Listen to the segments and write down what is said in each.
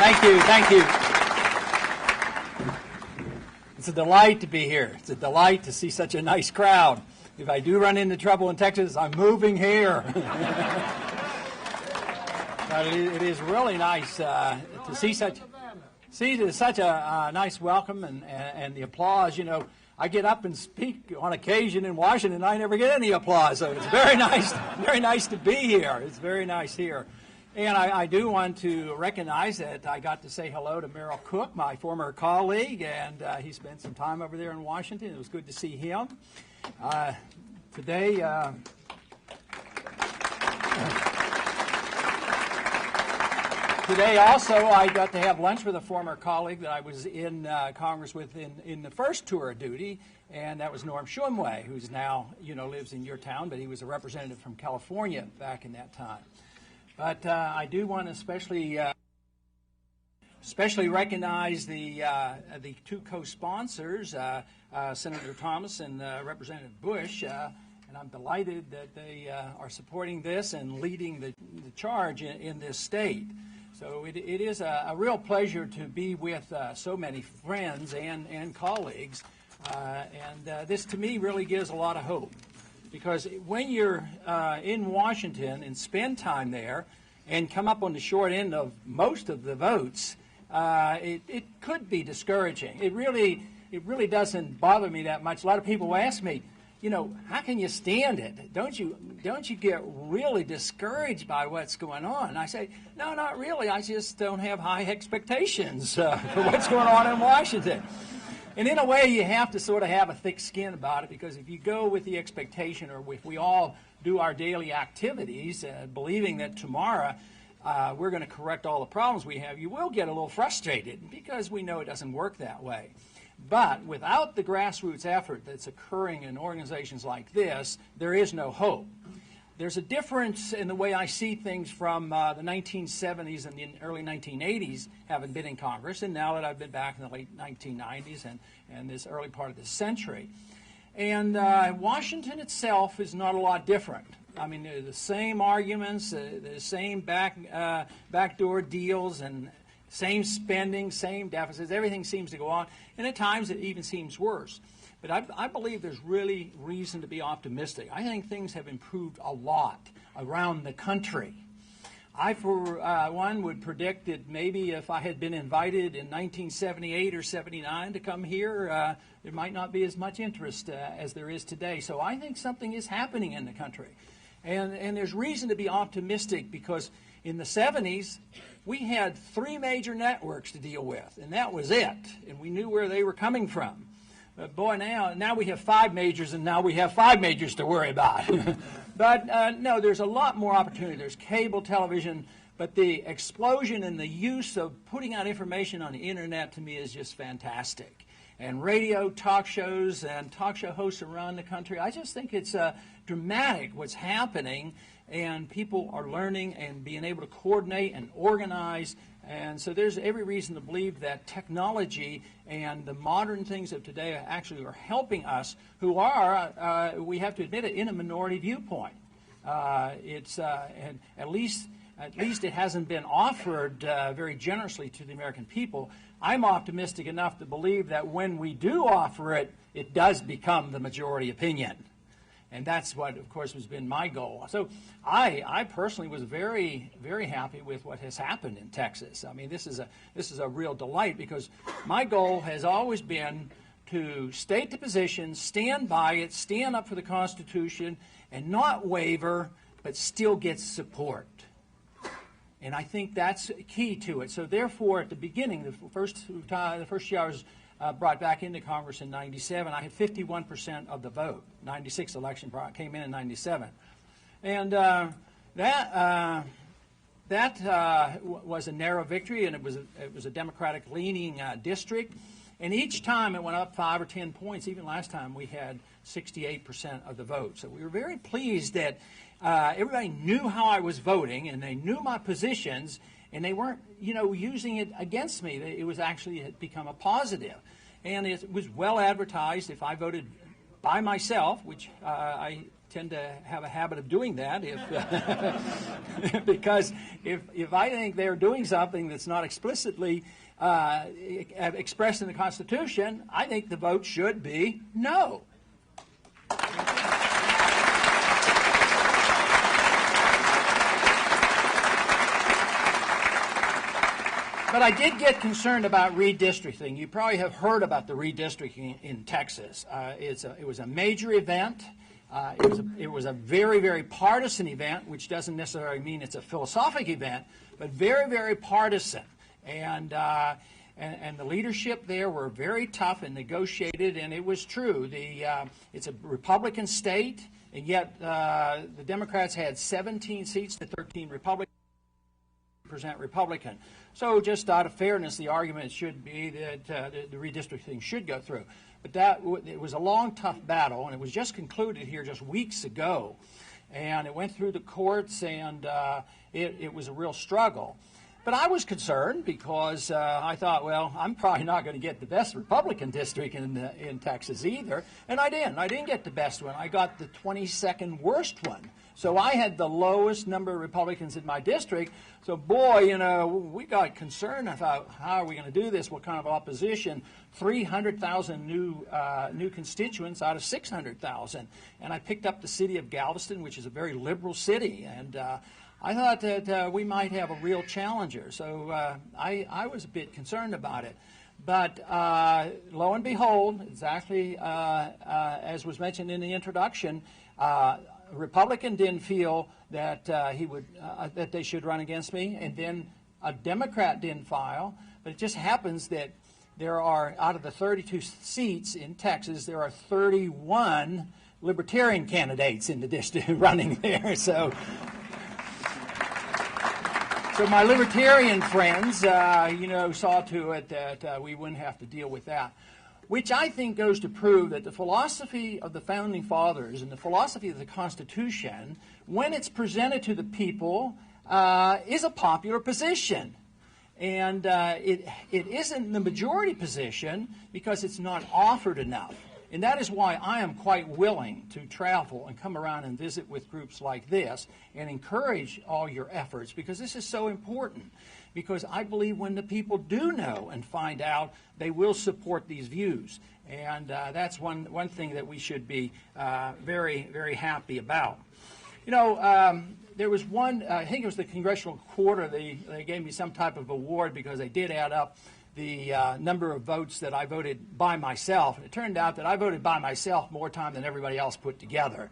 Thank you, thank you. It's a delight to be here. It's a delight to see such a nice crowd. If I do run into trouble in Texas, I'm moving here. But it is really nice to see such a nice welcome and the applause. You know, I get up and speak on occasion in Washington, and I never get any applause. So it's very nice to be here. It's very nice here. And I do want to recognize that I got to say hello to Merrill Cook, my former colleague, and he spent some time over there in Washington. It was good to see him. Today also I got to have lunch with a former colleague that I was in Congress with in the first tour of duty, and that was Norm Shumway, who's now, you know, lives in your town, but he was a representative from California back in that time. But I do want to especially recognize the two co-sponsors, Senator Thomas and Representative Bush, and I'm delighted that they are supporting this and leading the charge in this state. So it is a real pleasure to be with so many friends and colleagues, and this to me really gives a lot of hope. Because when you're in Washington and spend time there and come up on the short end of most of the votes, it could be discouraging. It really doesn't bother me that much. A lot of people ask me, you know, how can you stand it? Don't you get really discouraged by what's going on? And I say, no, not really. I just don't have high expectations for what's going on in Washington. And in a way, you have to sort of have a thick skin about it, because if you go with the expectation, or if we all do our daily activities, believing that tomorrow we're going to correct all the problems we have, you will get a little frustrated, because we know it doesn't work that way. But without the grassroots effort that's occurring in organizations like this, there is no hope. There's a difference in the way I see things from the 1970s and the early 1980s, having been in Congress, and now that I've been back in the late 1990s and this early part of this century. And Washington itself is not a lot different. I mean, they're the same arguments, the same backdoor deals, and same spending, same deficits. Everything seems to go on, and at times it even seems worse. But I believe there's really reason to be optimistic. I think things have improved a lot around the country. I, for one, would predict that maybe if I had been invited in 1978 or 79 to come here, there might not be as much interest as there is today. So I think something is happening in the country. And there's reason to be optimistic, because in the 70s, we had 3 major networks to deal with, and that was it. And we knew where they were coming from. But boy, now we have 5 majors, and now we have 5 majors to worry about. But no, there's a lot more opportunity. There's cable television, but the explosion in the use of putting out information on the internet, to me, is just fantastic. And radio talk shows and talk show hosts around the country, I just think it's dramatic what's happening, and people are learning and being able to coordinate and organize. And so there's every reason to believe that technology and the modern things of today actually are helping us, who are, we have to admit it, in a minority viewpoint. And at least it hasn't been offered very generously to the American people. I'm optimistic enough to believe that when we do offer it, it does become the majority opinion. And that's what, of course, has been my goal. So I personally was very, very happy with what has happened in Texas. I mean, this is a real delight, because my goal has always been to state the position, stand by it, stand up for the Constitution, and not waver, but still get support. And I think that's key to it. So therefore, at the beginning, the first year I was brought back into Congress in 97, I had 51% of the vote. 96 election came in 97. And that was a narrow victory, and it was a Democratic-leaning district. And each time it went up 5 or 10 points. Even last time we had 68% of the vote. So we were very pleased that everybody knew how I was voting, and they knew my positions, and they weren't, using it against me. It was actually had become a positive. And it was well advertised. If I voted by myself, which I tend to have a habit of doing that if, because if I think they're doing something that's not explicitly expressed in the Constitution, I think the vote should be no. But I did get concerned about redistricting. You probably have heard about the redistricting in Texas. It was a major event. It was a very, very partisan event, which doesn't necessarily mean it's a philosophic event, but very, very partisan. And the leadership there were very tough and negotiated, and it was true. It's a Republican state, and yet the Democrats had 17 seats to 13 Republicans. Republican. So just out of fairness, the argument should be that the redistricting should go through. But it was a long, tough battle, and it was just concluded here just weeks ago. And it went through the courts, and it was a real struggle. But I was concerned because I thought, well, I'm probably not going to get the best Republican district in Texas either. And I didn't. I didn't get the best one. I got the 22nd worst one. So I had the lowest number of Republicans in my district. So, boy, we got concerned. I thought, how are we going to do this? What kind of opposition? 300,000 new constituents out of 600,000. And I picked up the city of Galveston, which is a very liberal city. And I thought that we might have a real challenger. So I was a bit concerned about it. But lo and behold, exactly as was mentioned in the introduction, a Republican didn't feel that that they should run against me, and then a Democrat didn't file. But it just happens that there are, out of the 32 seats in Texas, there are 31 Libertarian candidates in the district running there. So my Libertarian friends, saw to it that we wouldn't have to deal with that, which I think goes to prove that the philosophy of the Founding Fathers and the philosophy of the Constitution, when it's presented to the people, is a popular position. And it isn't the majority position because it's not offered enough. And that is why I am quite willing to travel and come around and visit with groups like this and encourage all your efforts, because this is so important. Because I believe when the people do know and find out, they will support these views. And that's one thing that we should be very, very happy about. There was one, I think it was the Congressional Quarter, they gave me some type of award because they did add up the number of votes that I voted by myself. It turned out that I voted by myself more time than everybody else put together.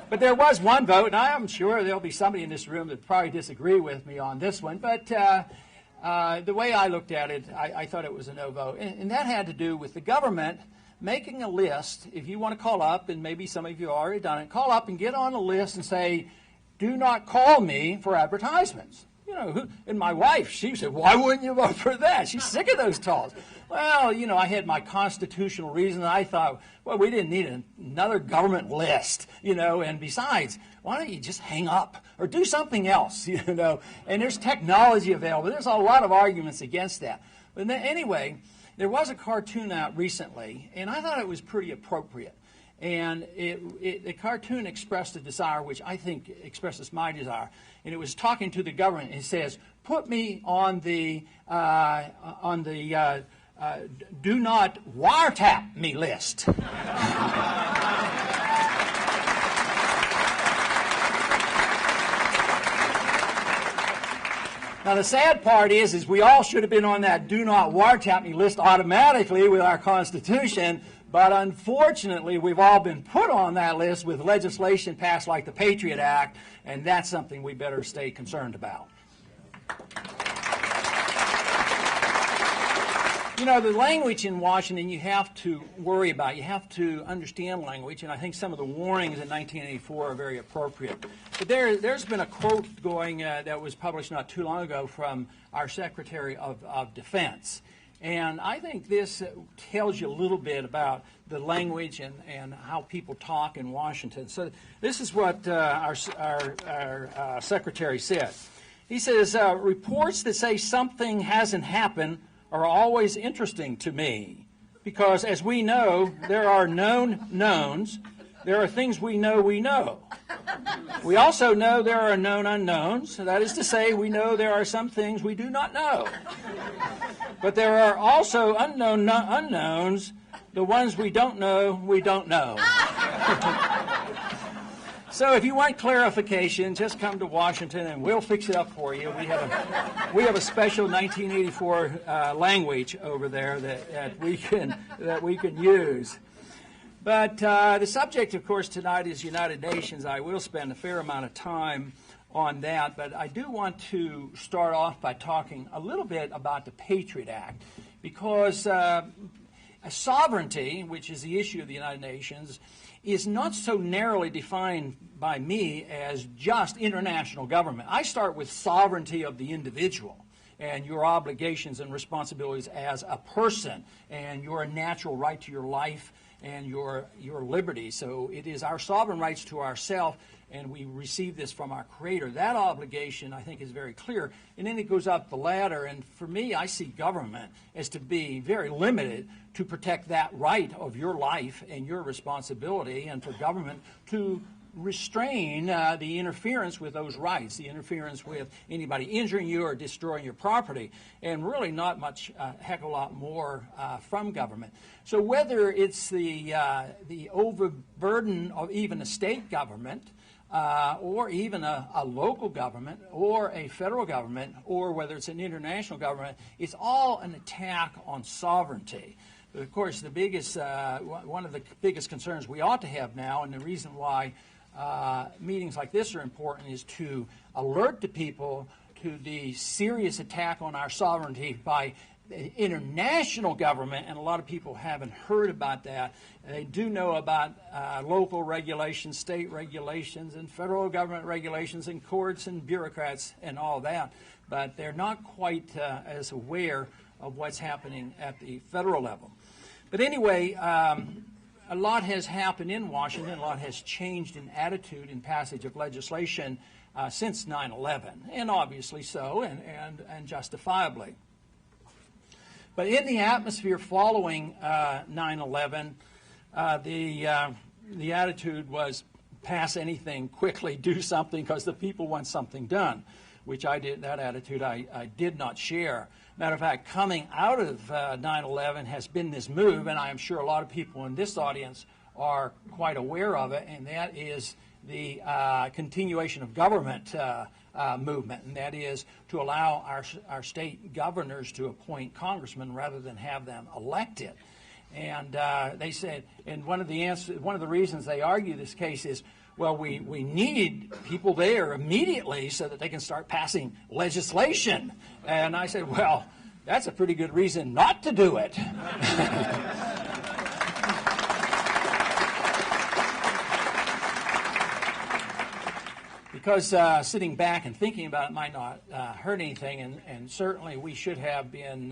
But there was one vote, and I'm sure there'll be somebody in this room that probably disagree with me on this one, but the way I looked at it, I thought it was a no vote. And that had to do with the government making a list. If you want to call up, and maybe some of you have already done it, call up and get on a list and say, do not call me for advertisements. And my wife, she said, why wouldn't you vote for that? She's sick of those calls. Well, I had my constitutional reason. I thought, well, we didn't need another government list, and besides, why don't you just hang up or do something else, and there's technology available. There's a lot of arguments against that. But then, anyway, there was a cartoon out recently, and I thought it was pretty appropriate. And the cartoon expressed a desire, which I think expresses my desire. And it was talking to the government. It says, "Put me on the do not wiretap me list." Now, the sad part is we all should have been on that do not wiretap me list automatically with our Constitution. But unfortunately, we've all been put on that list with legislation passed like the Patriot Act, and that's something we better stay concerned about. The language in Washington you have to worry about. You have to understand language, and I think some of the warnings in 1984 are very appropriate. But there's been a quote going that was published not too long ago from our Secretary of Defense. And I think this tells you a little bit about the language and how people talk in Washington. So this is what our Secretary said. He says, reports that say something hasn't happened are always interesting to me because, as we know, there are known knowns there are things we know we know. We also know there are known unknowns. That is to say, we know there are some things we do not know. But there are also unknown unknowns, the ones we don't know, we don't know. So if you want clarification, just come to Washington and we'll fix it up for you. We have a special 1984 language over there that we can use. But the subject, of course, tonight is United Nations. I will spend a fair amount of time on that, but I do want to start off by talking a little bit about the Patriot Act, because sovereignty, which is the issue of the United Nations, is not so narrowly defined by me as just international government. I start with sovereignty of the individual and your obligations and responsibilities as a person and your natural right to your life and your liberty. So it is our sovereign rights to ourselves, and we receive this from our Creator. That obligation, I think, is very clear. And then it goes up the ladder, and for me, I see government as to be very limited to protect that right of your life and your responsibility, and for government to restrain the interference with those rights, the interference with anybody injuring you or destroying your property, and really not much, heck of a lot more from government. So whether it's the overburden of even a state government, or even a local government, or a federal government, or whether it's an international government, it's all an attack on sovereignty. But of course, the biggest, one of the biggest concerns we ought to have now, and the reason why meetings like this are important, is to alert the people to the serious attack on our sovereignty by international government, and a lot of people haven't heard about that. They do know about local regulations, state regulations, and federal government regulations, and courts and bureaucrats and all that, but they're not quite as aware of what's happening at the federal level. But anyway, a lot has happened in Washington. A lot has changed in attitude in passage of legislation since 9/11, and obviously so, and justifiably. But in the atmosphere following 9/11, the attitude was pass anything, quickly do something, because the people want something done, which that attitude I did not share. Matter of fact, coming out of 9/11 has been this move, and I am sure a lot of people in this audience are quite aware of it, and that is the continuation of government movement, and that is to allow our state governors to appoint congressmen rather than have them elected. And they said, and one of the reasons they argue this case is, well, we need people there immediately so that they can start passing legislation. And I said, well, that's a pretty good reason not to do it. Because sitting back and thinking about it might not hurt anything, and certainly we should have been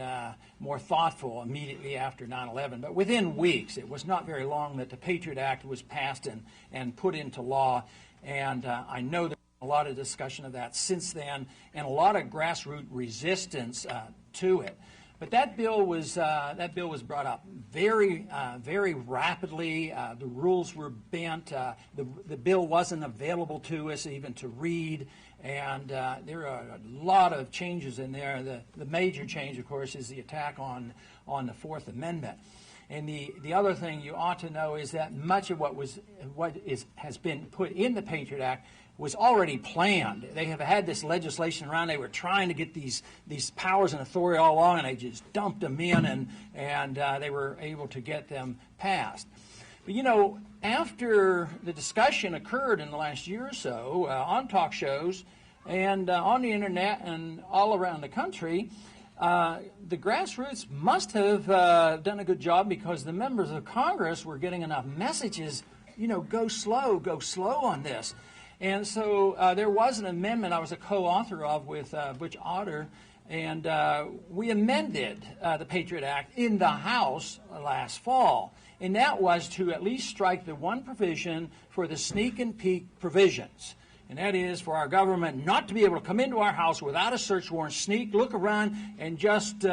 more thoughtful immediately after 9/11. But within weeks, it was not very long, that the Patriot Act was passed and put into law, and I know there's a lot of discussion of that since then, and a lot of grassroots resistance to it. But that bill was brought up very rapidly. The rules were bent. The bill wasn't available to us even to read, and there are a lot of changes in there. The major change, of course, is the attack on the Fourth Amendment. And the other thing you ought to know is that much of what has been put in the Patriot Act was already planned. They have had this legislation around. They were trying to get these powers and authority all along, and they just dumped them in, and they were able to get them passed. But you know, after the discussion occurred in the last year or so on talk shows and on the internet and all around the country, the grassroots must have done a good job, because the members of Congress were getting enough messages, you know, go slow on this. And so there was an amendment I was a co-author of with Butch Otter, and we amended the Patriot Act in the House last fall. And that was to at least strike the one provision for the sneak and peek provisions. and that is for our government not to be able to come into our house without a search warrant, sneak, look around, and just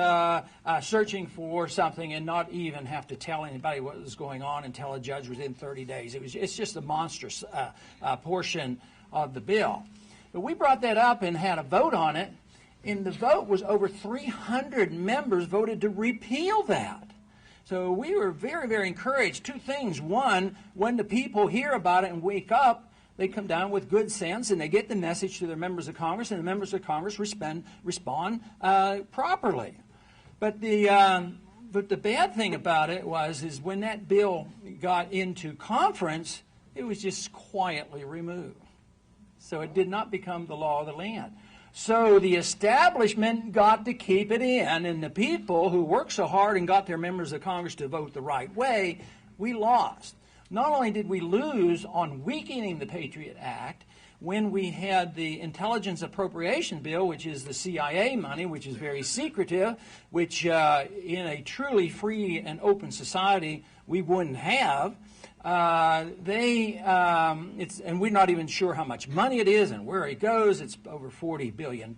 searching for something and not even have to tell anybody what was going on and tell a judge within 30 days. It's just a monstrous portion of the bill. But we brought that up and had a vote on it, and the vote was over 300 members voted to repeal that. So we were very, very encouraged. Two things. One, when the people hear about it and wake up, they come down with good sense and they get the message to their members of Congress, and the members of Congress respond properly. But the bad thing about it is when that bill got into conference, it was just quietly removed. So it did not become the law of the land. So the establishment got to keep it in, and the people who worked so hard and got their members of Congress to vote the right way, we lost. Not only did we lose on weakening the Patriot Act, when we had the Intelligence Appropriation Bill, which is the CIA money, which is very secretive, which in a truly free and open society we wouldn't have, and we're not even sure how much money it is and where it goes. It's over $40 billion.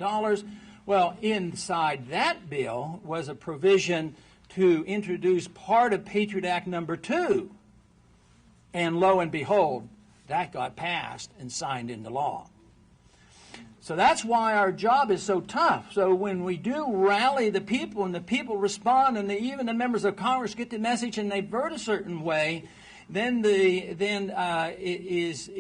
Well, inside that bill was a provision to introduce part of Patriot Act number 2. And lo and behold, that got passed and signed into law. So that's why our job is so tough. So when we do rally the people and the people respond and even the members of Congress get the message and they vote a certain way, then it is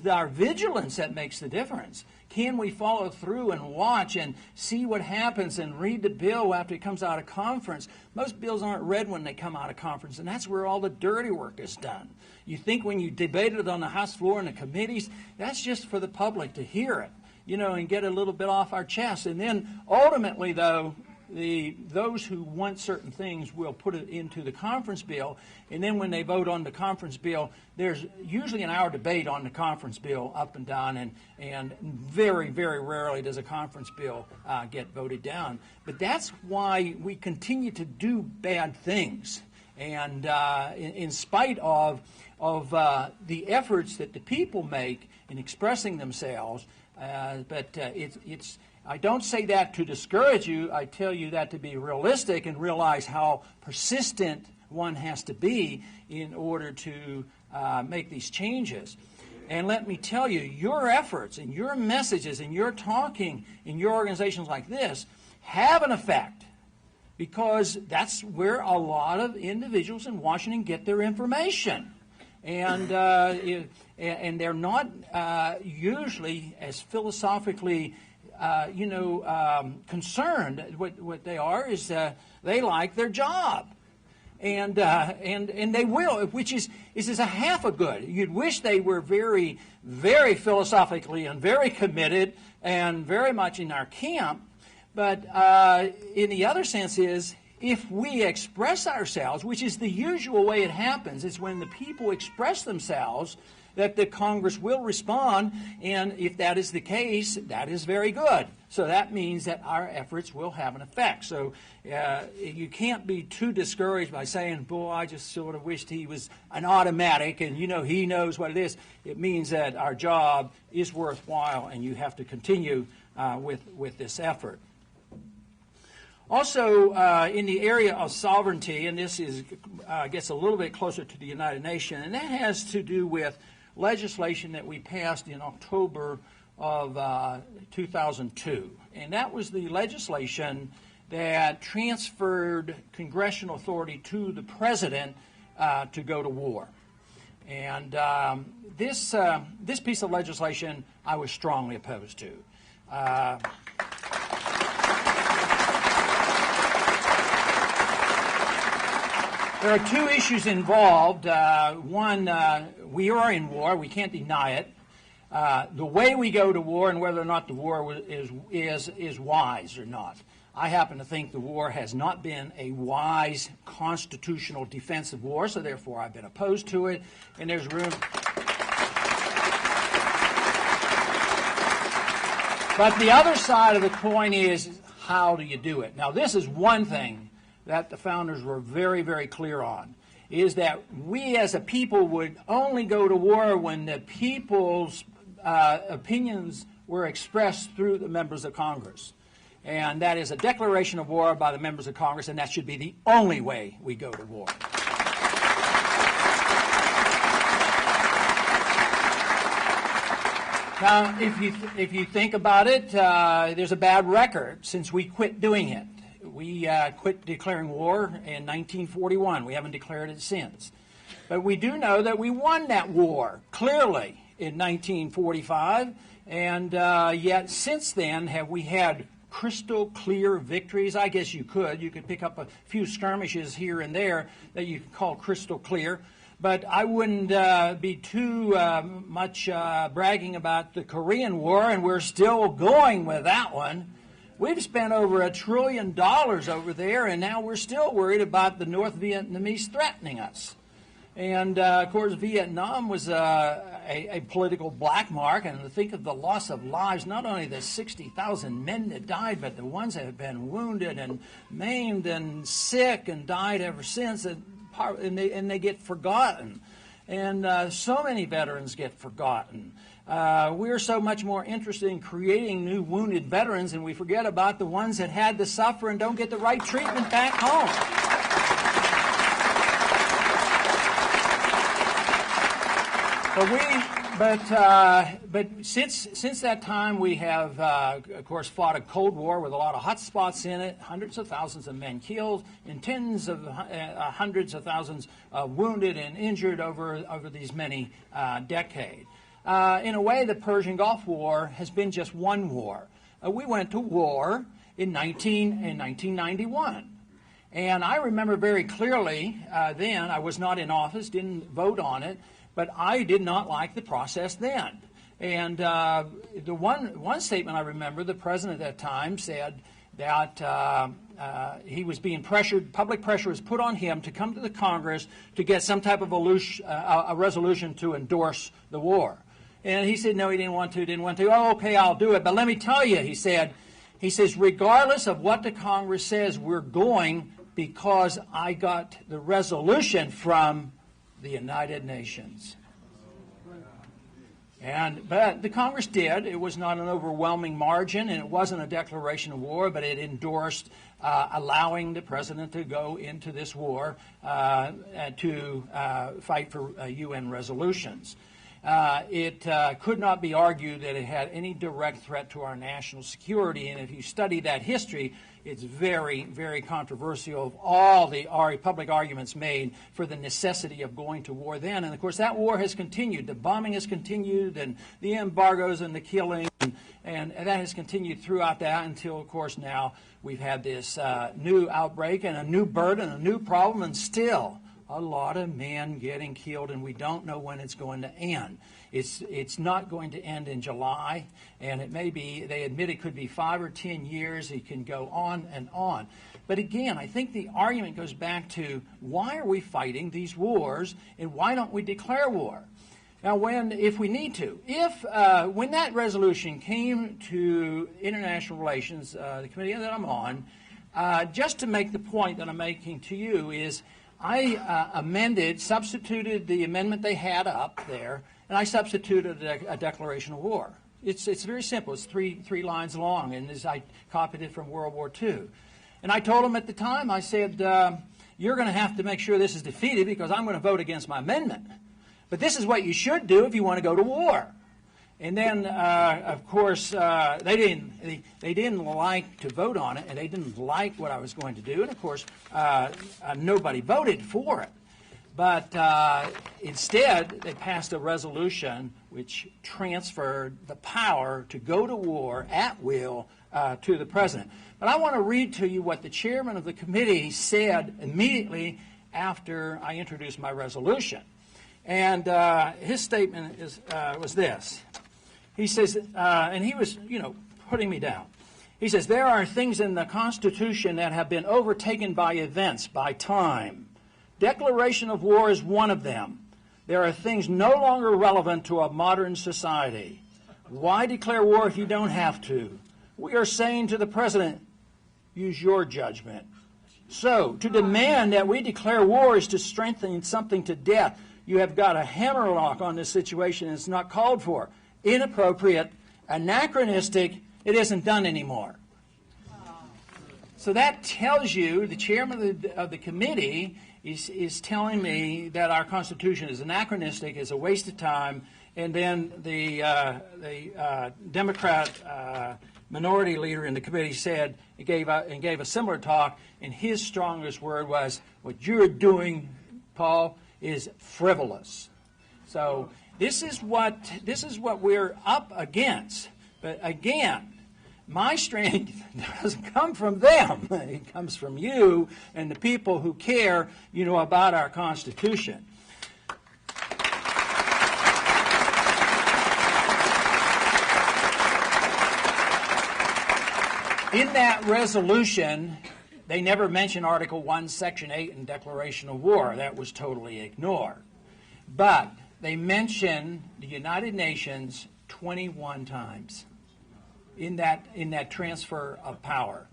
our vigilance that makes the difference. Can we follow through and watch and see what happens and read the bill after it comes out of conference? Most bills aren't read when they come out of conference, and that's where all the dirty work is done. You think when you debate it on the House floor and the committees, that's just for the public to hear it, and get a little bit off our chest. And then ultimately, though, those who want certain things will put it into the conference bill, and then when they vote on the conference bill, there's usually an hour debate on the conference bill up and down, and very, very rarely does a conference bill get voted down. But that's why we continue to do bad things, and in spite of the efforts that the people make in expressing themselves, I don't say that to discourage you. I tell you that to be realistic and realize how persistent one has to be in order to make these changes. And let me tell you, your efforts and your messages and your talking in your organizations like this have an effect, because that's where a lot of individuals in Washington get their information. And they're not usually as philosophically concerned. What they are is they like their job, and they will, which is a half a good. You'd wish they were very, very philosophically and very committed and very much in our camp. But in the other sense is, if we express ourselves, which is the usual way it happens, is when the people express themselves, that the Congress will respond, and if that is the case, that is very good. So that means that our efforts will have an effect. So you can't be too discouraged by saying, boy, I just sort of wished he was an automatic, and he knows what it is. It means that our job is worthwhile, and you have to continue with this effort. Also, in the area of sovereignty, and this gets a little bit closer to the United Nations, and that has to do with legislation that we passed in October of 2002. And that was the legislation that transferred congressional authority to the president to go to war. And this piece of legislation I was strongly opposed to. There are two issues involved. One, we are in war. We can't deny it. The way we go to war and whether or not the war is wise or not. I happen to think the war has not been a wise constitutional defensive war, so therefore I've been opposed to it, and there's room. But the other side of the coin is, how do you do it? Now, this is one thing that the founders were very, very clear on, is that we as a people would only go to war when the people's opinions were expressed through the members of Congress. And that is a declaration of war by the members of Congress, and that should be the only way we go to war. Now, if you think about it, there's a bad record since we quit doing it. We quit declaring war in 1941. We haven't declared it since. But we do know that we won that war clearly in 1945, and yet since then have we had crystal clear victories. I guess you could pick up a few skirmishes here and there that you could call crystal clear. But I wouldn't be too much bragging about the Korean War, and we're still going with that one. We've spent over $1 trillion over there, and now we're still worried about the North Vietnamese threatening us. And, of course, Vietnam was a political black mark, and to think of the loss of lives, not only the 60,000 men that died, but the ones that have been wounded and maimed and sick and died ever since, and they get forgotten. And so many veterans get forgotten. We're so much more interested in creating new wounded veterans, and we forget about the ones that had to suffer and don't get the right treatment back home. But since that time, we have, of course, fought a Cold War with a lot of hot spots in it, hundreds of thousands of men killed, and tens of hundreds of thousands wounded and injured over these many decades. In a way, the Persian Gulf War has been just one war. We went to war in 1991. And I remember very clearly then, I was not in office, didn't vote on it, but I did not like the process then. And the one statement I remember, the president at that time said that he was being pressured, public pressure was put on him to come to the Congress to get some type of a resolution to endorse the war. And he said, no, he didn't want to. Oh, okay, I'll do it. But let me tell you, he says, regardless of what the Congress says, we're going because I got the resolution from the United Nations. But the Congress did. It was not an overwhelming margin, and it wasn't a declaration of war, but it endorsed allowing the president to go into this war to fight for UN resolutions. It could not be argued that it had any direct threat to our national security, and if you study that history, it's very, very controversial of all the public arguments made for the necessity of going to war then. And, of course, that war has continued. The bombing has continued, and the embargoes and the killing, and that has continued throughout that until, of course, now we've had this new outbreak and a new burden, a new problem, and still a lot of men getting killed, and we don't know when it's going to end. It's not going to end in July, and it may be, they admit it could be 5 or 10 years. It can go on and on. But again, I think the argument goes back to why are we fighting these wars, and why don't we declare war? Now, if we need to, when that resolution came to international relations, the committee that I'm on, just to make the point that I'm making to you is I substituted the amendment they had up there, and I substituted a declaration of war. It's very simple. It's three lines long, and I copied it from World War II. And I told them at the time, I said, you're going to have to make sure this is defeated because I'm going to vote against my amendment. But this is what you should do if you want to go to war. And then, of course, they didn't like to vote on it, and they didn't like what I was going to do. And, of course, nobody voted for it. But instead, they passed a resolution which transferred the power to go to war at will to the president. But I want to read to you what the chairman of the committee said immediately after I introduced my resolution. And his statement was this. He says, and he was, putting me down. He says, there are things in the Constitution that have been overtaken by events, by time. Declaration of war is one of them. There are things no longer relevant to a modern society. Why declare war if you don't have to? We are saying to the president, use your judgment. So, to demand that we declare war is to strengthen something to death. You have got a hammerlock on this situation, and it's not called for. inappropriate, anachronistic. It isn't done anymore. So that tells you, the chairman of the committee is telling me that our Constitution is anachronistic, is a waste of time, and then the Democrat minority leader in the committee said, gave a similar talk, and his strongest word was, what you're doing, Paul, is frivolous. So this is what we're up against. But again, my strength doesn't come from them. It comes from you and the people who care, about our Constitution. In that resolution, they never mention Article 1, Section 8 and Declaration of War. That was totally ignored. But they mention the United Nations 21 times in that transfer of power.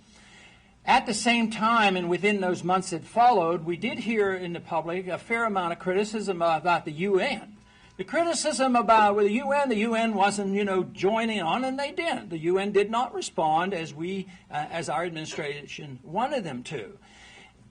At the same time, and within those months that followed, we did hear in the public a fair amount of criticism about the UN. The criticism about the UN wasn't, joining on, and they didn't. The UN did not respond as our administration wanted them to.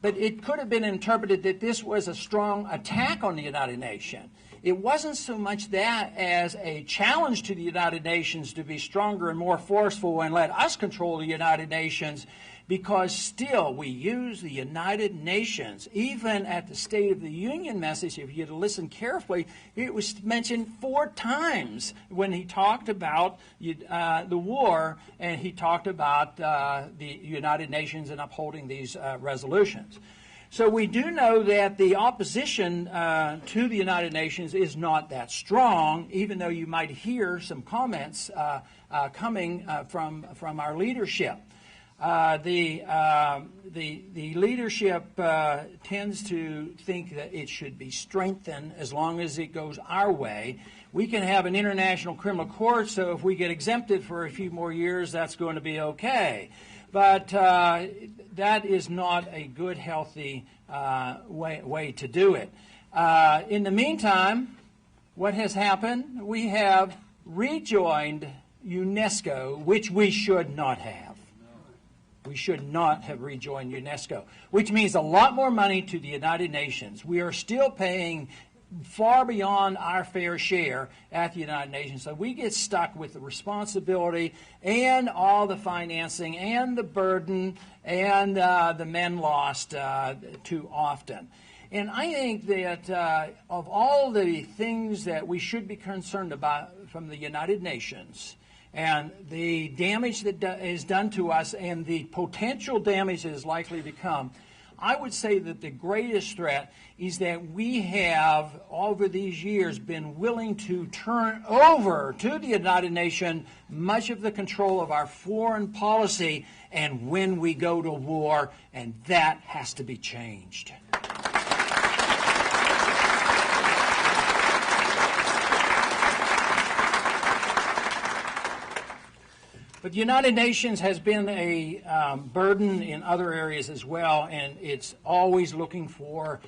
But it could have been interpreted that this was a strong attack on the United Nations. It wasn't so much that as a challenge to the United Nations to be stronger and more forceful and let us control the United Nations, because still we use the United Nations. Even at the State of the Union message, if you listen carefully, it was mentioned 4 times when he talked about the war, and he talked about the United Nations and upholding these resolutions. So we do know that the opposition to the United Nations is not that strong, even though you might hear some comments coming from our leadership. The leadership tends to think that it should be strengthened as long as it goes our way. We can have an international criminal court, so if we get exempted for a few more years, that's going to be okay. But that is not a good, healthy way to do it. In the meantime, what has happened? We have rejoined UNESCO, which we should not have. We should not have rejoined UNESCO, which means a lot more money to the United Nations. We are still paying far beyond our fair share at the United Nations. So we get stuck with the responsibility and all the financing and the burden and the men lost too often. And I think that of all the things that we should be concerned about from the United Nations, and the damage that is done to us and the potential damage that is likely to come, I would say that the greatest threat is that we have, over these years, been willing to turn over to the United Nations much of the control of our foreign policy and when we go to war, and that has to be changed. But the United Nations has been a burden in other areas as well, and it's always looking for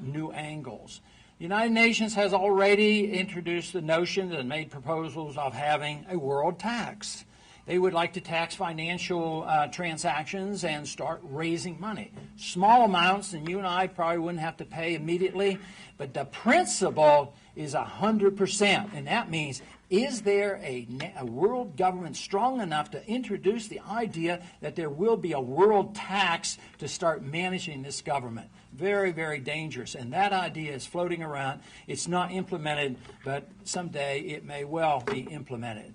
new angles. The United Nations has already introduced the notion and made proposals of having a world tax. They would like to tax financial transactions and start raising money. Small amounts, and you and I probably wouldn't have to pay immediately, but the principle is 100%, and that means, is there a world government strong enough to introduce the idea that there will be a world tax to start managing this government? Very, very dangerous, and that idea is floating around. It's not implemented, but someday it may well be implemented.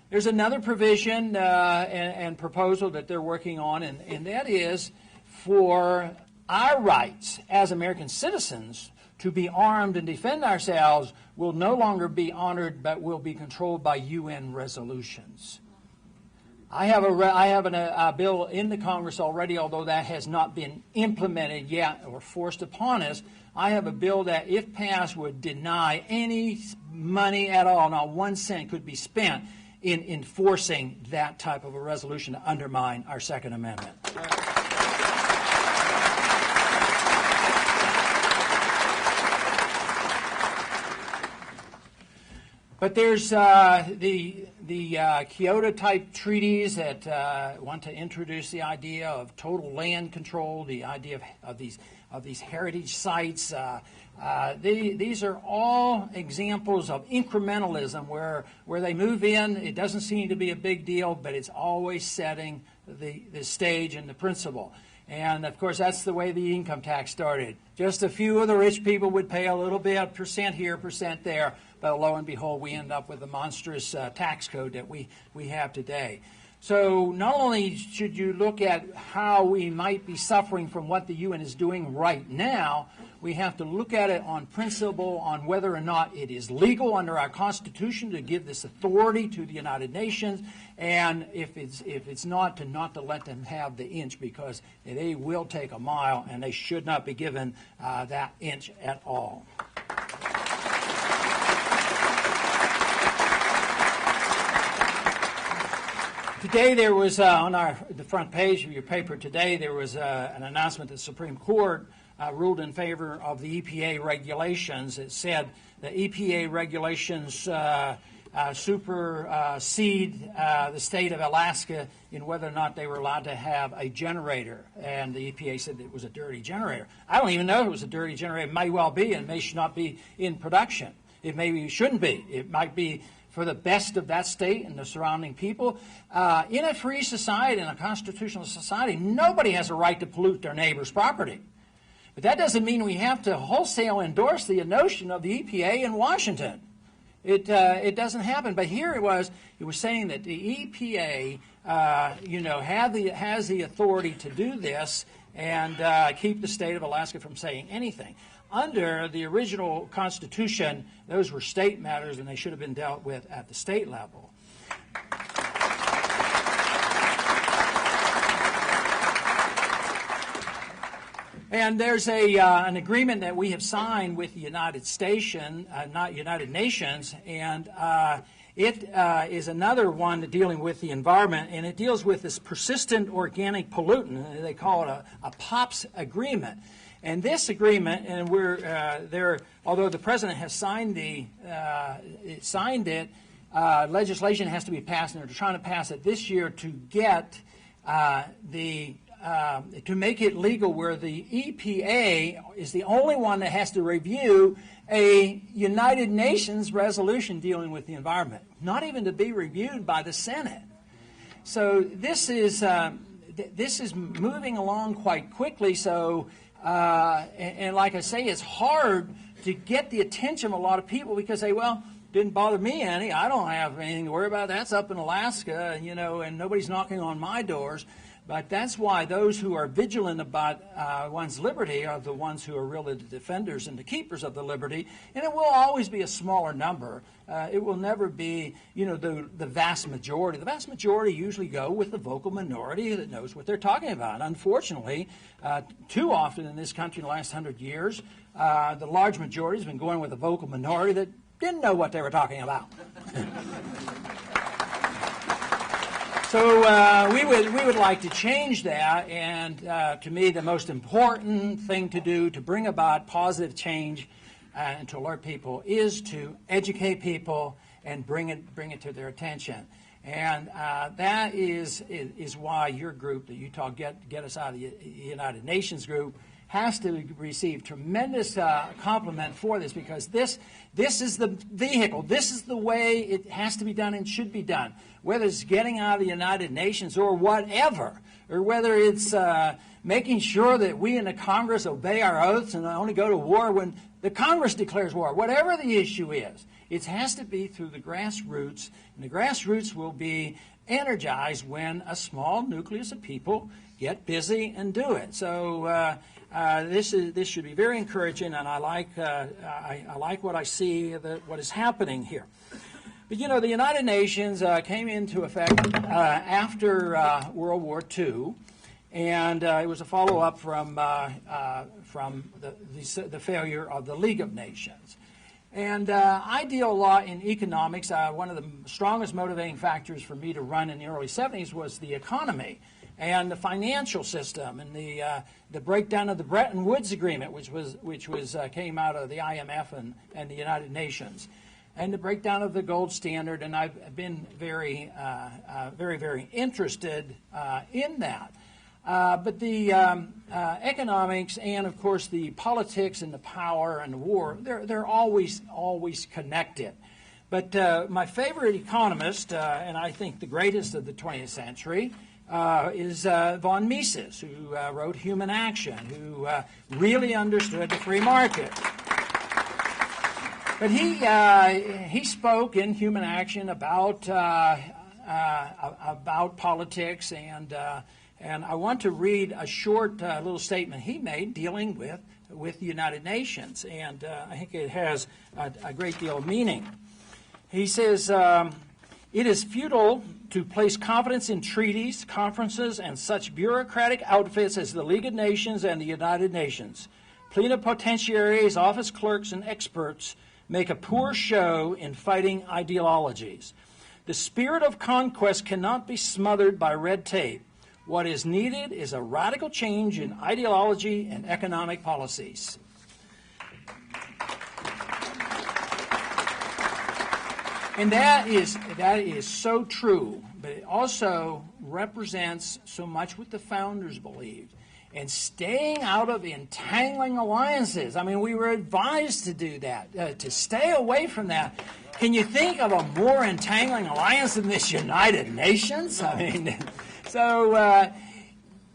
There's another provision and proposal that they're working on, and that is for our rights as American citizens to be armed and defend ourselves will no longer be honored, but will be controlled by UN resolutions. I have a bill in the Congress already, although that has not been implemented yet or forced upon us. I have a bill that, if passed, would deny any money at all, not 1 cent could be spent in enforcing that type of a resolution to undermine our Second Amendment. But there's the Kyoto-type treaties that want to introduce the idea of total land control, the idea of these heritage sites. These are all examples of incrementalism where they move in. It doesn't seem to be a big deal, but it's always setting the stage and the principle. And, of course, that's the way the income tax started. Just a few of the rich people would pay a little bit, percent here, percent there, but lo and behold, we end up with the monstrous tax code that we have today. So not only should you look at how we might be suffering from what the UN is doing right now, we have to look at it on principle, on whether or not it is legal under our Constitution to give this authority to the United Nations, and if it's not to let them have the inch, because they will take a mile, and they should not be given that inch at all. Today there was, on the front page of your paper today, there was an announcement that the Supreme Court ruled in favor of the EPA regulations. It said the EPA regulations supersede the state of Alaska in whether or not they were allowed to have a generator. And the EPA said it was a dirty generator. I don't even know if it was a dirty generator. It may well be, and may should not be in production. It maybe shouldn't be. It might be for the best of that state and the surrounding people. In a free society, in a constitutional society, nobody has a right to pollute their neighbor's property. But that doesn't mean we have to wholesale endorse the notion of the EPA in Washington. It doesn't happen. But here it was saying that the EPA, has the authority to do this and keep the state of Alaska from saying anything. Under the original Constitution, those were state matters, and they should have been dealt with at the state level. And there's an agreement that we have signed with the United Nations, and it is another one dealing with the environment, and it deals with this persistent organic pollutant. They call it a POPs agreement. And this agreement, and although the president has signed it, legislation has to be passed, and they're trying to pass it this year to get to make it legal, where the EPA is the only one that has to review a United Nations resolution dealing with the environment, not even to be reviewed by the Senate. So this is moving along quite quickly. So. And like I say, it's hard to get the attention of a lot of people because they, didn't bother me any. I don't have anything to worry about. That's up in Alaska, and nobody's knocking on my doors. But that's why those who are vigilant about one's liberty are the ones who are really the defenders and the keepers of the liberty. And it will always be a smaller number. It will never be, the vast majority. The vast majority usually go with the vocal minority that knows what they're talking about. Unfortunately, too often in this country in the last 100 years, the large majority has been going with the vocal minority that didn't know what they were talking about. So we would like to change that, and to me the most important thing to do to bring about positive change and to alert people is to educate people and bring it to their attention. And that is why your group, the Utah Get Us Out of the United Nations group, has to receive tremendous compliment for this, because this is the vehicle. This is the way it has to be done and should be done, whether it's getting out of the United Nations or whatever, or whether it's making sure that we in the Congress obey our oaths and only go to war when the Congress declares war. Whatever the issue is, it has to be through the grassroots, and the grassroots will be energized when a small nucleus of people get busy and do it. So this should be very encouraging, and I like what I see, what is happening here. But the United Nations came into effect after World War II, and it was a follow-up from the failure of the League of Nations. And I deal a lot in economics. One of the strongest motivating factors for me to run in the early 70s was the economy and the financial system, and the breakdown of the Bretton Woods Agreement, which came out of the IMF and the United Nations. and the breakdown of the gold standard, and I've been very, very interested in that. But the economics and, of course, the politics and the power and the war, they're always connected. But my favorite economist, and I think the greatest of the 20th century, is von Mises, who wrote Human Action, who really understood the free market. But he spoke in Human Action about politics, and I want to read a short little statement he made dealing with the United Nations, and I think it has a great deal of meaning. He says, "It is futile to place confidence in treaties, conferences, and such bureaucratic outfits as the League of Nations and the United Nations. Plenipotentiaries, office clerks, and experts make a poor show in fighting ideologies. The spirit of conquest cannot be smothered by red tape. What is needed is a radical change in ideology and economic policies." And that is so true, but it also represents so much what the founders believed. And staying out of entangling alliances. I mean, we were advised to do that, to stay away from that. Can you think of a more entangling alliance than this United Nations? I mean, so,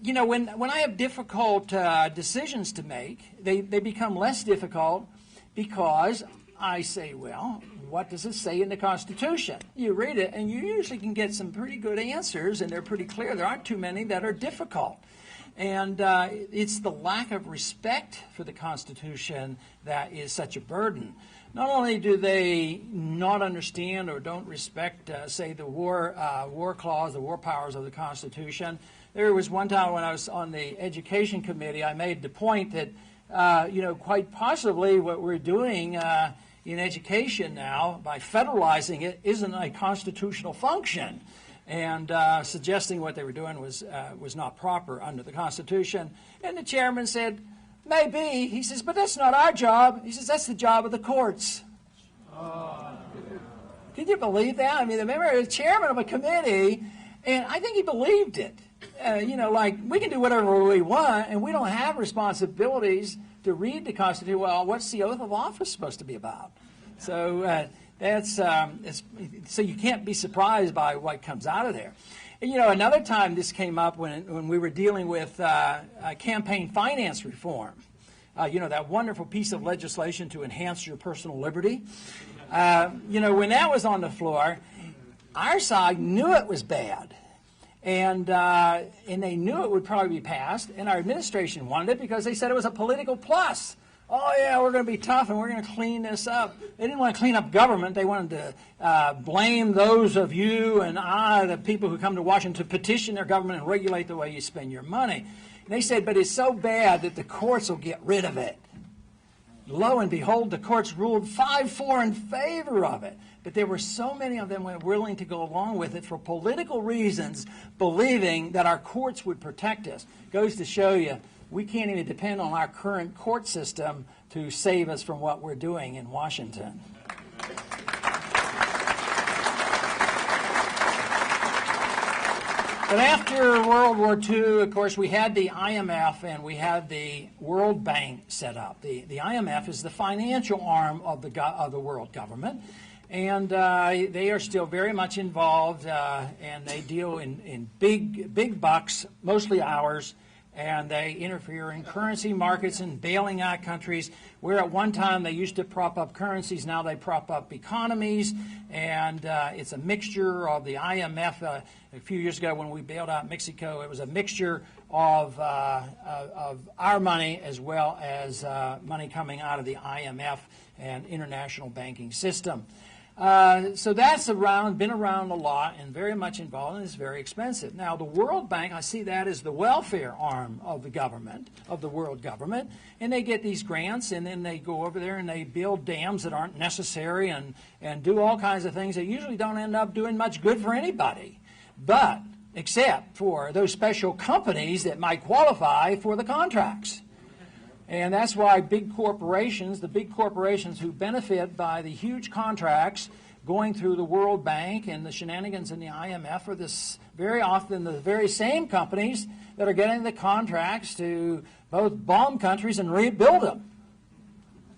you know, when I have difficult decisions to make, they become less difficult because I say, well, what does it say in the Constitution? You read it, and you usually can get some pretty good answers, and they're pretty clear. There aren't too many that are difficult. And it's the lack of respect for the Constitution that is such a burden. Not only do they not understand or don't respect, say, the war clause, the war powers of the Constitution. There was one time when I was on the Education Committee, I made the point that, you know, quite possibly what we're doing in education now, by federalizing it, isn't a constitutional function. And suggesting what they were doing was not proper under the Constitution. And the chairman said, maybe. He says, but that's not our job. He says, that's the job of the courts. Can you believe that? I mean, remember, the chairman of a committee, and I think he believed it. You know, like, we can do whatever we want, and we don't have responsibilities to read the Constitution. Well, what's the oath of office supposed to be about? So so you can't be surprised by what comes out of there. And, you know, another time this came up when we were dealing with campaign finance reform. You know, that wonderful piece of legislation to enhance your personal liberty. You know, when that was on the floor, our side knew it was bad. And they knew it would probably be passed, and our administration wanted it because they said it was a political plus. Oh, yeah, we're going to be tough, and we're going to clean this up. They didn't want to clean up government. They wanted to blame those of you and the people who come to Washington to petition their government and regulate the way you spend your money. And they said, but it's so bad that the courts will get rid of it. Lo and behold, the courts ruled 5-4 in favor of it. But there were so many of them who were willing to go along with it for political reasons, believing that our courts would protect us. Goes to show you, we can't even depend on our current court system to save us from what we're doing in Washington. But after World War II, of course, we had the IMF and we had the World Bank set up. The IMF is the financial arm of the world government. And they are still very much involved, and they deal in big bucks, mostly ours, and they interfere in currency markets and bailing out countries, where at one time they used to prop up currencies, now they prop up economies, and it's a mixture of the IMF. A few years ago when we bailed out Mexico, it was a mixture of our money as well as money coming out of the IMF and international banking system. So that's been around a lot and very much involved, and it's very expensive. Now, the World Bank, I see that as the welfare arm of the government, of the world government, and they get these grants, and then they go over there and they build dams that aren't necessary and do all kinds of things that usually don't end up doing much good for anybody, but except for those special companies that might qualify for the contracts. And that's why big corporations, the big corporations who benefit by the huge contracts going through the World Bank and the shenanigans in the IMF are this very often the very same companies that are getting the contracts to both bomb countries and rebuild them.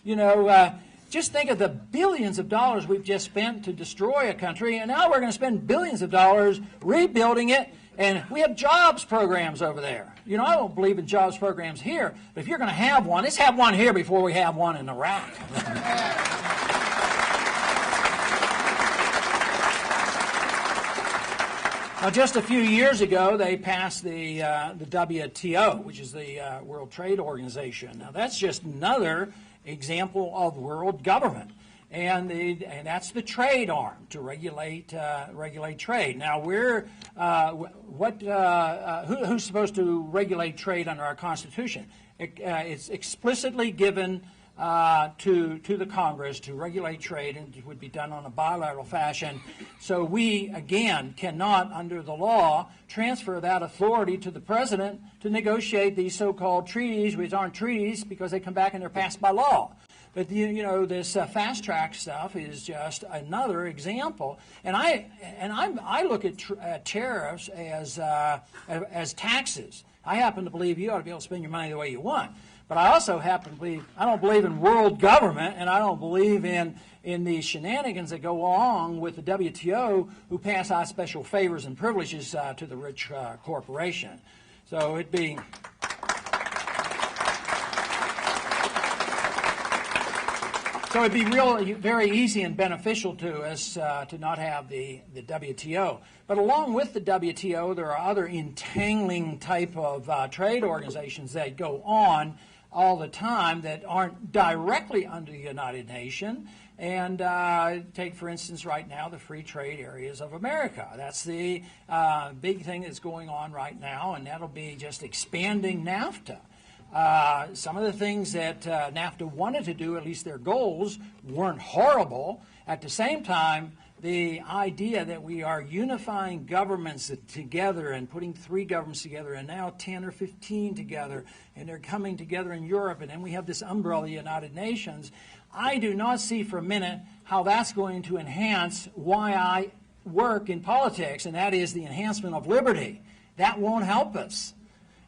You know, just think of the billions of dollars we've just spent to destroy a country, and now we're going to spend billions of dollars rebuilding it, and we have jobs programs over there. You know, I don't believe in jobs programs here, but if you're going to have one, let's have one here before we have one in Iraq. Now, just a few years ago, they passed the WTO, which is the World Trade Organization. Now, that's just another example of world government, and that's the trade arm to regulate trade. Now, who's supposed to regulate trade under our Constitution? It's explicitly given to the Congress to regulate trade, and it would be done on a bilateral fashion. So we, again, cannot, under the law, transfer that authority to the President to negotiate these so-called treaties, which aren't treaties because they come back and they're passed by law. But you know, this fast-track stuff is just another example. And I look at tariffs as taxes. I happen to believe you ought to be able to spend your money the way you want. But I also happen to believe, I don't believe in world government, and I don't believe in the shenanigans that go along with the WTO, who pass out special favors and privileges to the rich corporation. So it'd be really very easy and beneficial to us to not have the WTO. But along with the WTO, there are other entangling type of trade organizations that go on all the time that aren't directly under the United Nations. And take, for instance, right now, the free trade areas of America. That's the big thing that's going on right now, and that'll be just expanding NAFTA. Some of the things that NAFTA wanted to do, at least their goals, weren't horrible. At the same time, the idea that we are unifying governments together and putting 3 governments together and now 10 or 15 together, and they're coming together in Europe, and then we have this umbrella, the United Nations, I do not see for a minute how that's going to enhance why I work in politics, and that is the enhancement of liberty. That won't help us.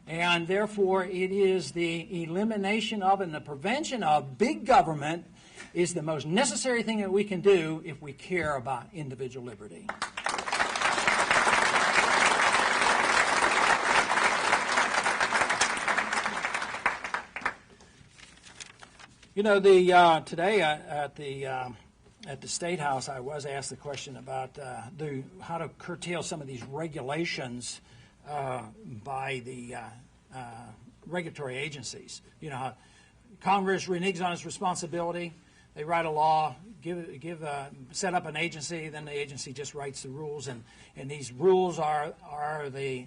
And therefore, it is the elimination of and the prevention of big government is the most necessary thing that we can do if we care about individual liberty. You know, today at the State House, I was asked the question about how to curtail some of these regulations by the regulatory agencies. You know, how Congress reneges on its responsibility. They write a law, set up an agency, then the agency just writes the rules, and these rules are the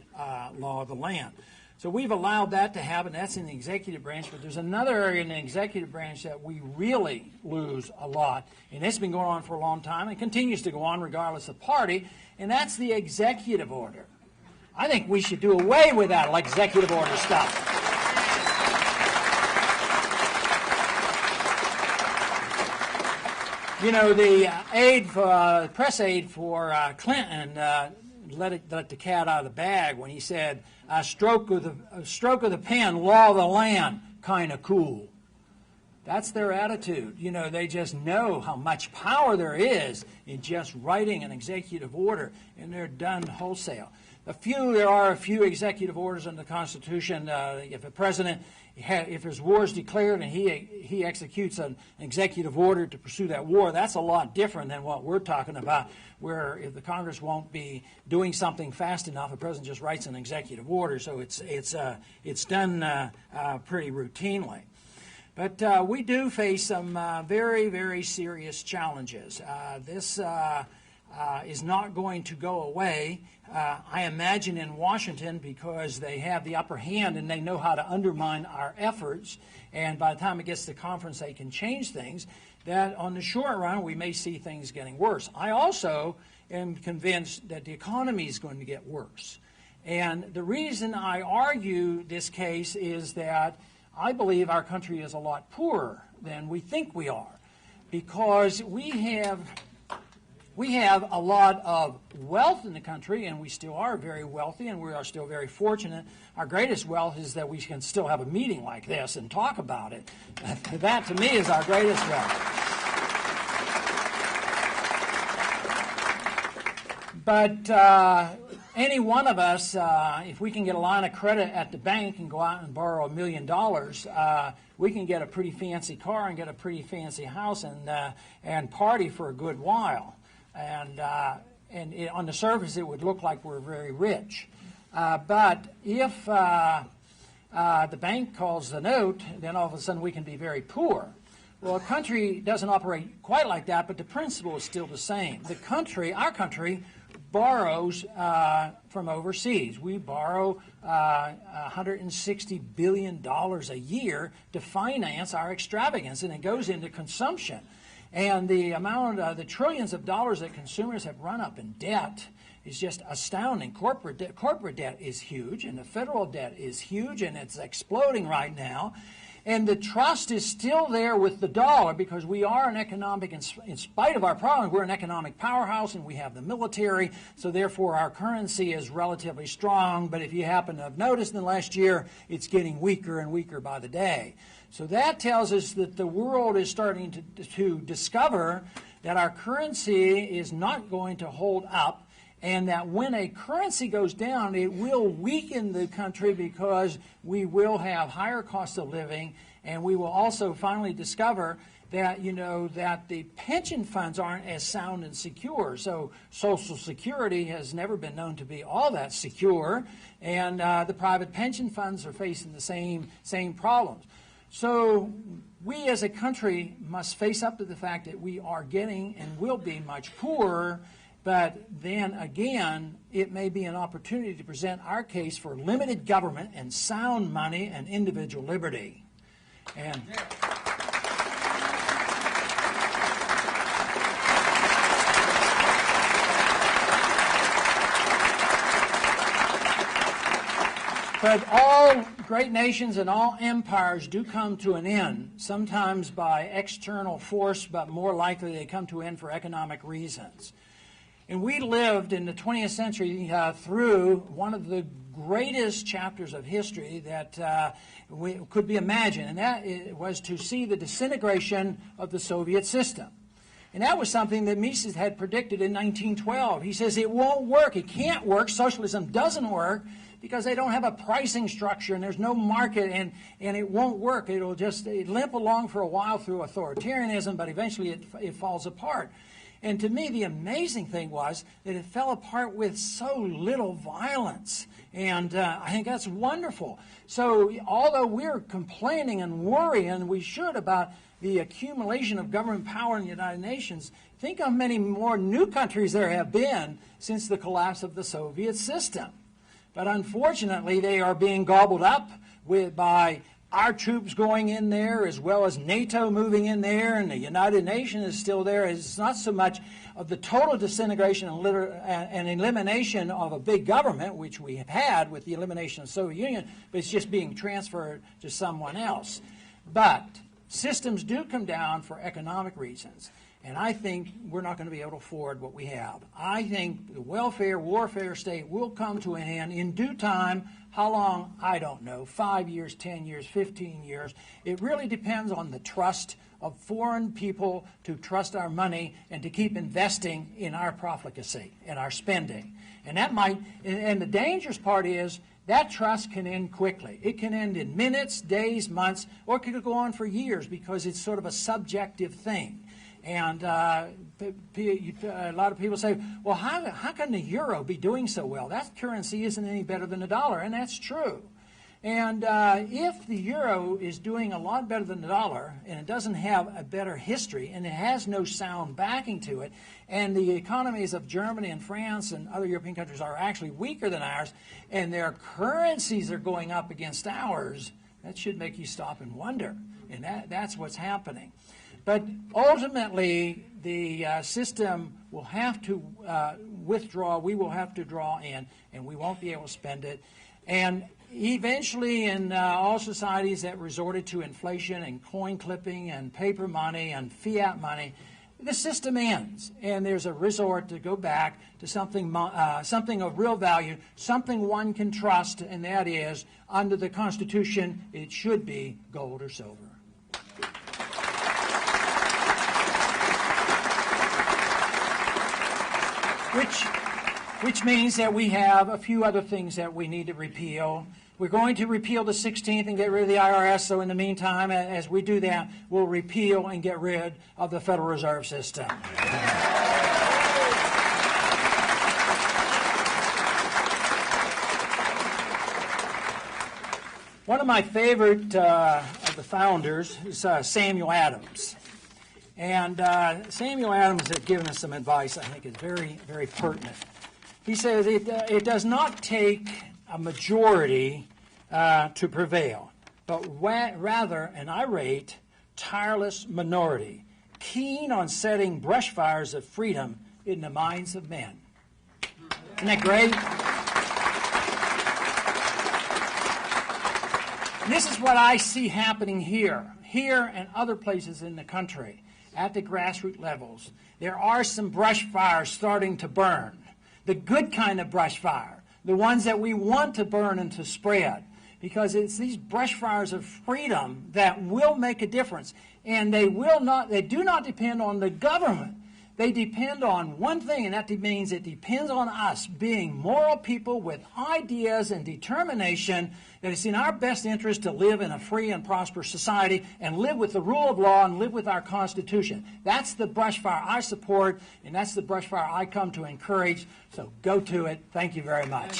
law of the land. So we've allowed that to happen. That's in the executive branch, but there's another area in the executive branch that we really lose a lot, and it's been going on for a long time and continues to go on regardless of party, and that's the executive order. I think we should do away with that executive order stuff. You know, the press aide for Clinton let the cat out of the bag when he said, "A stroke of the pen, law of the land, kind of cool." That's their attitude. You know, they just know how much power there is in just writing an executive order, and they're done wholesale. There are a few executive orders in the Constitution. If a president, if there's war is declared and he executes an executive order to pursue that war, that's a lot different than what we're talking about, where if the Congress won't be doing something fast enough, the president just writes an executive order. So it's done pretty routinely. But we do face some very, very serious challenges. This is not going to go away. I imagine in Washington, because they have the upper hand and they know how to undermine our efforts, and by the time it gets to conference they can change things, that on the short run we may see things getting worse. I also am convinced that the economy is going to get worse. And the reason I argue this case is that I believe our country is a lot poorer than we think we are, because we have a lot of wealth in the country, and we still are very wealthy, and we are still very fortunate. Our greatest wealth is that we can still have a meeting like this and talk about it. That, to me, is our greatest wealth. But any one of us, if we can get a line of credit at the bank and go out and borrow $1 million, we can get a pretty fancy car and get a pretty fancy house and party for a good while. And on the surface, it would look like we're very rich. But if the bank calls the note, then all of a sudden we can be very poor. Well, a country doesn't operate quite like that, but the principle is still the same. Our country, borrows from overseas. We borrow $160 billion a year to finance our extravagance, and it goes into consumption. And the amount of the trillions of dollars that consumers have run up in debt is just astounding. Corporate debt is huge, and the federal debt is huge, and it's exploding right now. And the trust is still there with the dollar, because we are an economic, in spite of our problems, we're an economic powerhouse, and we have the military, so therefore our currency is relatively strong. But if you happen to have noticed in the last year, it's getting weaker and weaker by the day. So that tells us that the world is starting to discover that our currency is not going to hold up, and that when a currency goes down, it will weaken the country, because we will have higher cost of living, and we will also finally discover that, that the pension funds aren't as sound and secure. So Social Security has never been known to be all that secure, and the private pension funds are facing the same problems. So we as a country must face up to the fact that we are getting and will be much poorer. But then again, it may be an opportunity to present our case for limited government and sound money and individual liberty. And but all great nations and all empires do come to an end, sometimes by external force, but more likely they come to an end for economic reasons. And we lived in the 20th century through one of the greatest chapters of history that could be imagined, and that was to see the disintegration of the Soviet system. And that was something that Mises had predicted in 1912. He says it won't work. It can't work. Socialism doesn't work because they don't have a pricing structure, and there's no market, and it won't work. It'll just limp along for a while through authoritarianism, but eventually it falls apart. And to me, the amazing thing was that it fell apart with so little violence. And I think that's wonderful. So although we're complaining and worrying, and we should, about the accumulation of government power in the United Nations, think how many more new countries there have been since the collapse of the Soviet system. But unfortunately, they are being gobbled up by our troops going in there, as well as NATO moving in there, and the United Nations is still there. It's not so much of the total disintegration and elimination of a big government, which we have had with the elimination of the Soviet Union, but it's just being transferred to someone else. But systems do come down for economic reasons, and I think we're not going to be able to afford what we have. I think the welfare, warfare state will come to an end in due time. How long? I don't know. 5 years, 10 years, 15 years. It really depends on the trust of foreign people to trust our money and to keep investing in our profligacy and our spending. And that might, and the dangerous part is that trust can end quickly. It can end in minutes, days, months, or it could go on for years, because it's sort of a subjective thing. And a lot of people say, well, how can the euro be doing so well? That currency isn't any better than the dollar, and that's true. And if the euro is doing a lot better than the dollar, and it doesn't have a better history, and it has no sound backing to it, and the economies of Germany and France and other European countries are actually weaker than ours, and their currencies are going up against ours, that should make you stop and wonder. And that's what's happening. But ultimately, the system will have to withdraw. We will have to draw in, and we won't be able to spend it. And eventually, in all societies that resorted to inflation and coin clipping and paper money and fiat money, the system ends, and there's a resort to go back to something of real value, something one can trust, and that is, under the Constitution, it should be gold or silver. Which means that we have a few other things that we need to repeal. We're going to repeal the 16th and get rid of the IRS, so in the meantime, as we do that, we'll repeal and get rid of the Federal Reserve System. One of my favorite of the founders is Samuel Adams. And Samuel Adams has given us some advice I think is very, very pertinent. He says it does not take a majority to prevail, but rather an irate, tireless minority, keen on setting brushfires of freedom in the minds of men. Isn't that great? And this is what I see happening here and other places in the country at the grassroots levels. There are some brush fires starting to burn. The good kind of brush fire, the ones that we want to burn and to spread, because it's these brush fires of freedom that will make a difference. And they do not depend on the government. They depend on one thing, and that means it depends on us being moral people with ideas and determination that it's in our best interest to live in a free and prosperous society and live with the rule of law and live with our Constitution. That's the brush fire I support, and that's the brush fire I come to encourage. So go to it. Thank you very much.